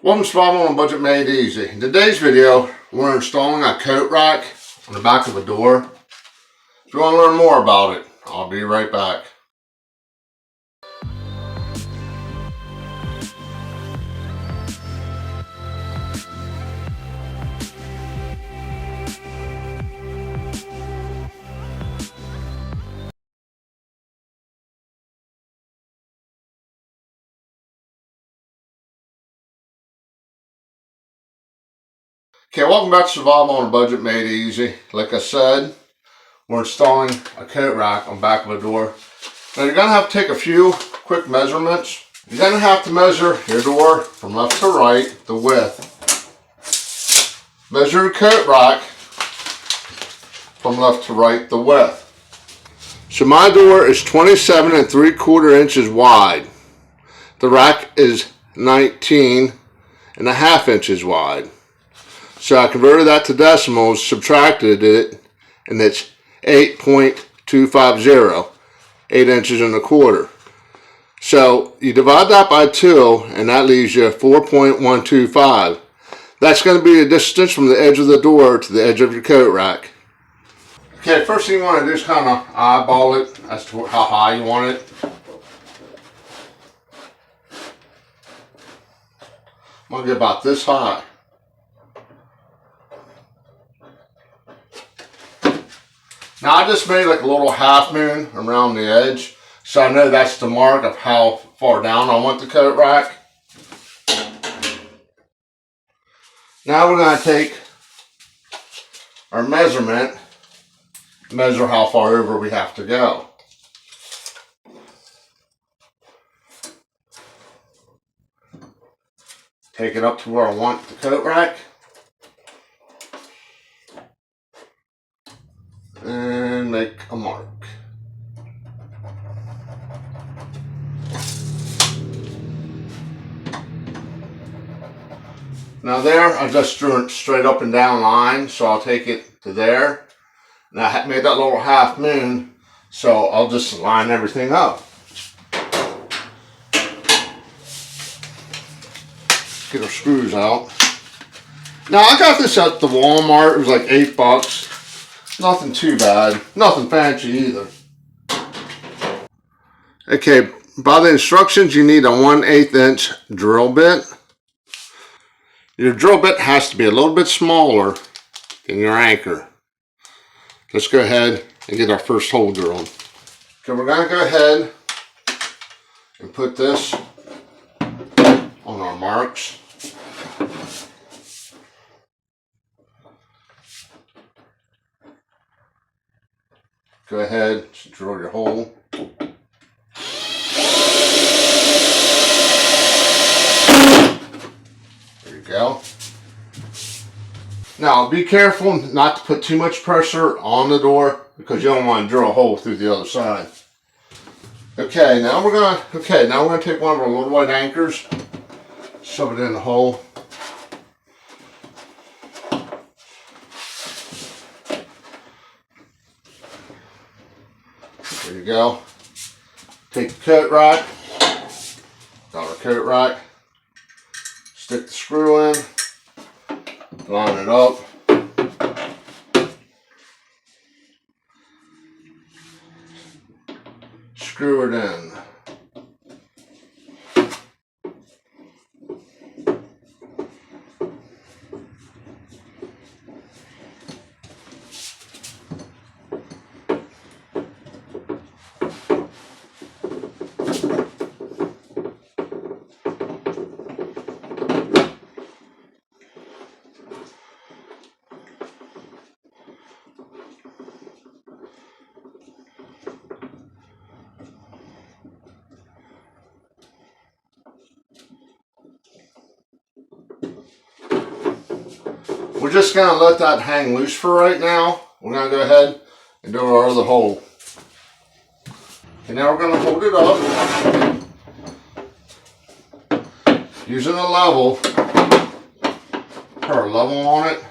Welcome to Survival on a Budget Made Easy. In today's video, we're installing a coat rack on the back of a door. If you want to learn more about it, I'll be right back. Okay, welcome back to Survival on a Budget Made Easy. Like I said, we're installing a coat rack on the back of a door. Now you're going to have to take a few quick measurements. You're going to have to measure your door from left to right, the width. Measure your coat rack from left to right, the width. So my door is 27 3/4 inches wide. The rack is 19.5 inches wide. So I converted that to decimals, subtracted it, and it's 8.250, 8 inches and a quarter. So you divide that by 2, and that leaves you 4.125. That's going to be the distance from the edge of the door to the edge of your coat rack. Okay, first thing you want to do is kind of eyeball it as to how high you want it. I'm going to get about this high. Now I just made like a little half moon around the edge, so I know that's the mark of how far down I want the coat rack. Now we're going to take our measurement, measure how far over we have to go. Take it up to where I want the coat rack. And make a mark. Now there, I just drew it straight up and down line, so I'll take it to there. And I made that little half moon, so I'll just line everything up. Get our screws out. Now I got this at the Walmart, it was like $8. Nothing too bad, nothing fancy either. Okay, by the instructions you need a 1/8 inch drill bit. Your drill bit has to be a little bit smaller than your anchor. Let's go ahead and get our first hole drilled. Okay, we're going to go ahead and put this on our marks. Go ahead, drill your hole. There you go. Now be careful not to put too much pressure on the door because you don't want to drill a hole through the other side. Okay, now we're gonna take one of our little white anchors, shove it in the hole. There you go. Take the coat rack, got our coat rack, stick the screw in, line it up. Screw it in. We're just going to let that hang loose for right now. We're going to go ahead and do our other hole. Okay, now we're going to hold it up. Using a level, put our level on it.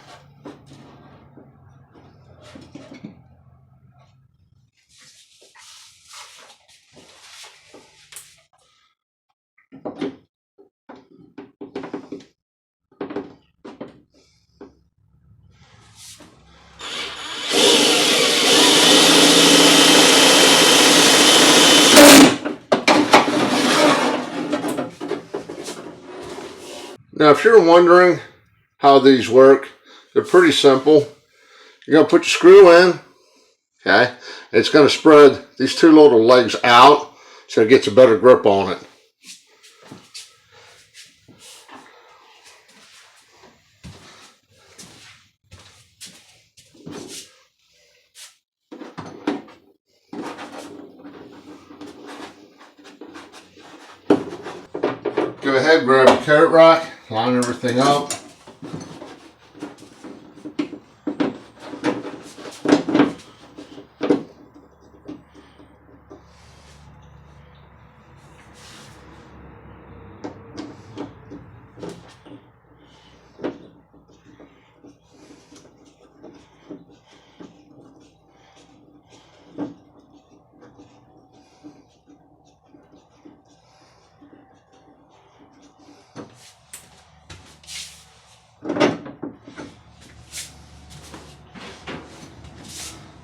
Now, if you're wondering how these work, they're pretty simple. You're going to put your screw in, okay? It's going to spread these two little legs out so it gets a better grip on it. Go ahead, grab your coat rack, line everything up.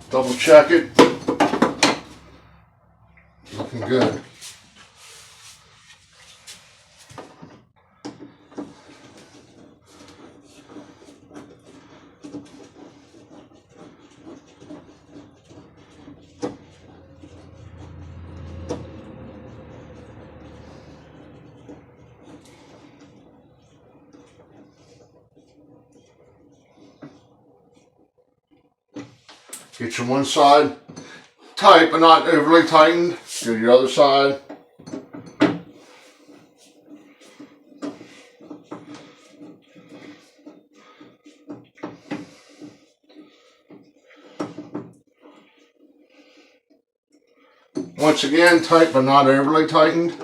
Double check it. Looking good. Get your one side tight but not overly tightened. Do your other side. Once again, tight but not overly tightened.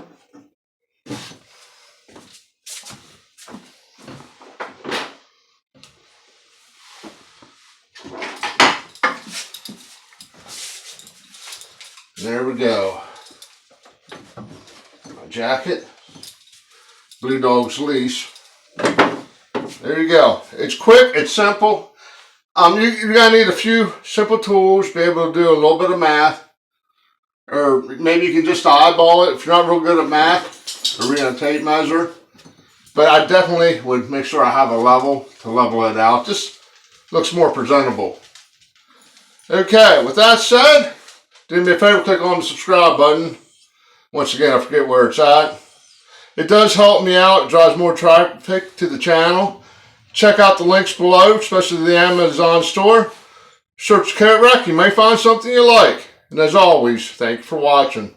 There we go. My jacket. Blue Dog's leash. There you go. It's quick, it's simple. You're gonna need a few simple tools to be able to do a little bit of math. Or maybe you can just eyeball it if you're not real good at math, or reading a tape measure. But I definitely would make sure I have a level to level it out. Just looks more presentable. Okay, with that said, do me a favor, click on the subscribe button. Once again, I forget where it's at. It does help me out. It drives more traffic to the channel. Check out the links below, especially the Amazon store. Search Coat Rack. You may find something you like. And as always, thank you for watching.